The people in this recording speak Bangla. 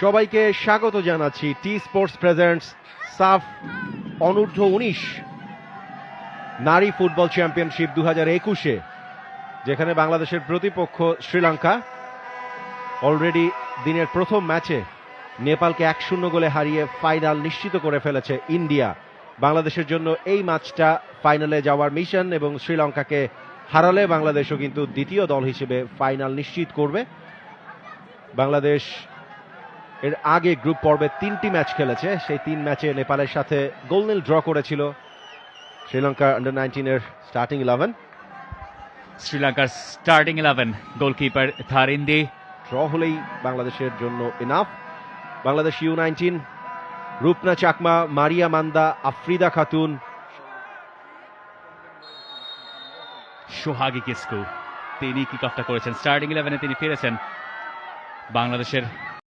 সবাইকে স্বাগত জানাচ্ছি টি স্পোর্টস প্রেজেন্টস সাফ অনূর্ধ্ব 19 নারী ফুটবল চ্যাম্পিয়নশিপ 2021-এ, যেখানে বাংলাদেশের প্রতিপক্ষ শ্রীলঙ্কা অলরেডি দিনের প্রথম ম্যাচে নেপালকে 1-0 গোলে হারিয়ে ফাইনাল নিশ্চিত করে ফেলেছে ইন্ডিয়া। বাংলাদেশের জন্য এই ম্যাচটা ফাইনালে যাওয়ার মিশন, এবং শ্রীলঙ্কাকে হারালে বাংলাদেশও কিন্তু দ্বিতীয় দল হিসেবে ফাইনাল নিশ্চিত করবে। বাংলাদেশ এর আগে গ্রুপ পর্বে 3টি ম্যাচ খেলেছে, সেই 3 ম্যাচে নেপালের সাথে গোলনীল ড্র করেছিল শ্রীলঙ্কা আন্ডার 19-এর স্টার্টিং 11। শ্রীলঙ্কার স্টার্টিং 11 গোলকিপার থারিন্দি। ড্র হলেই বাংলাদেশের জন্য এনাফ। বাংলাদেশ U19 রূপনা চাকমা, মারিয়া মান্দা, আফ্রিদা খাতুন, সোহাগী কিসকু তিনি কিক অফটা করেছেন। স্টার্টিং 11-এ তিনি ফিরেছেন বাংলাদেশের